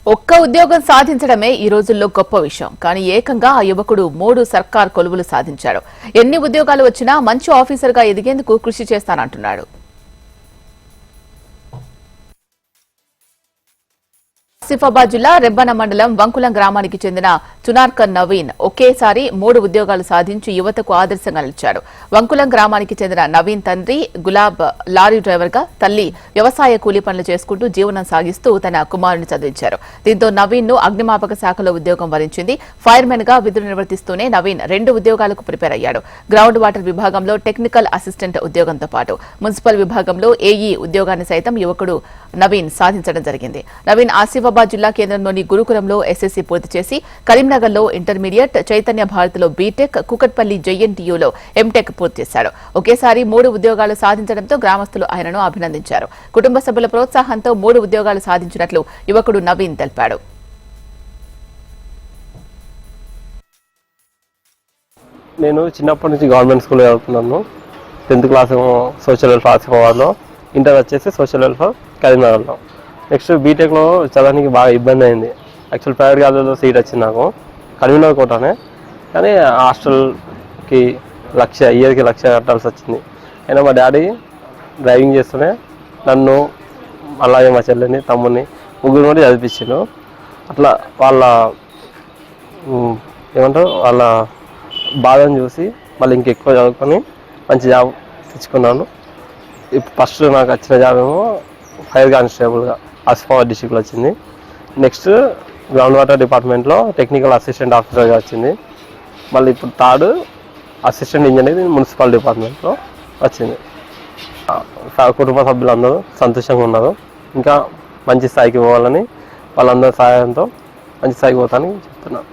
ఒక్క ఉద్యోగం సాధించడమే ఈ రోజుల్లో గొప్ప విషయం. కానీ ఏకంగా ఆ యువకుడు 3 సర్కార్ కొలువులు సాధించాడు. ఎన్ని ఉద్యోగాలు వచ్చినా మంచి ఆఫీసర్గా ఎదిగేందుకు కృషి చేస్తానంటున్నాడు. ఆసిఫాబాద్ జిల్లా రెబ్బన మండలం వంకులం గ్రామానికి చెందిన చునార్కర్ నవీన్ ఒకేసారి 3 ఉద్యోగాలు సాధించి యువతకు ఆదర్శంగా నిలిచాడు. వంకులం గ్రామానికి చెందిన నవీన్ తండ్రి గులాబ్ లారీ డ్రైవర్గా, తల్లి వ్యవసాయ కూలీ పనులు చేసుకుంటూ జీవనం సాగిస్తూ తన కుమారుని చదివించారు. దీంతో నవీన్ ను అగ్నిమాపక శాఖలో ఉద్యోగం వరించింది. ఫైర్మెన్ గా విధులు నిర్వర్తిస్తూనే నవీన్ 2 ఉద్యోగాలకు ప్రిపేర్ అయ్యాడు. గ్రౌండ్ వాటర్ విభాగంలో టెక్నికల్ అసిస్టెంట్ ఉద్యోగంతో పాటు మున్సిపల్ విభాగంలో ఏఈ ఉద్యోగాన్ని సైతం యువకుడు నవీన్ సాధించడం జరిగింది. నవీన్ ఆసిఫాబాద్ జిల్లా కేంద్రంలోని గురుకులంలో ఎస్ఎస్సీ పూర్తి చేసి కరీంనగర్లో ఇంటర్మీడియట్, చైతన్య భారత్లో బీటెక్, కుకట్పల్లి జేఎన్టీయూలో ఎంటెక్ పూర్తి చేశాడు. ఒకేసారి 3 ఉద్యోగాలు సాధించడంతో గ్రామస్తులు ఆయనను అభినందించారు. కుటుంబ సభ్యుల ప్రోత్సాహంతో 3 ఉద్యోగాలు సాధించినట్లు యువకుడు నవీన్ తెలిపాడు. నేను చిన్నప్పటి నుంచి గవర్నమెంట్ స్కూల్లో చదువుతున్నాను. 10th క్లాస్ సోషల్ వెల్ఫేర్ ఆసిఫాబాద్లో, ఇంటర్ వచ్చేసి సోషల్ వెల్ఫేర్ కరీంనగర్లో. నెక్స్ట్ బీటెక్లో చదవడానికి బాగా ఇబ్బంది అయింది. యాక్చువల్ ప్రైవేట్ కాలేజ్లో సీట్ వచ్చింది నాకు, కరీంనగర్ కోటానే. కానీ హాస్టల్కి ఇయర్కి 1,00,000 కట్టాల్సి వచ్చింది. అయినా మా డాడీ డ్రైవింగ్ చేస్తూనే నన్ను, అలాగే మా చెల్లెని, తమ్ముని, ముగ్గురు కూడా చదివించాను. అట్లా వాళ్ళ వాళ్ళ బాధను చూసి మళ్ళీ ఇంకెక్కువ చదువుకొని మంచి జాబ్ తెచ్చుకున్నాను. ఇప్పుడు ఫస్ట్ నాకు వచ్చిన జాబ్ ఏమో ఫైర్ కానిస్టేబుల్గా ఆసిఫాబాద్ డిస్ట్రిక్ట్లో వచ్చింది. నెక్స్ట్ గ్రౌండ్ వాటర్ డిపార్ట్మెంట్లో టెక్నికల్ అసిస్టెంట్ ఆఫీసర్గా వచ్చింది. మళ్ళీ ఇప్పుడు 3rd అసిస్టెంట్ ఇంజనీర్ మున్సిపల్ డిపార్ట్మెంట్లో వచ్చింది. కుటుంబ సభ్యులందరూ సంతోషంగా ఉన్నారు. ఇంకా మంచి స్థాయికి పోవాలని వాళ్ళందరి సహాయంతో మంచి స్థాయికి పోతానని చెప్తున్నాను.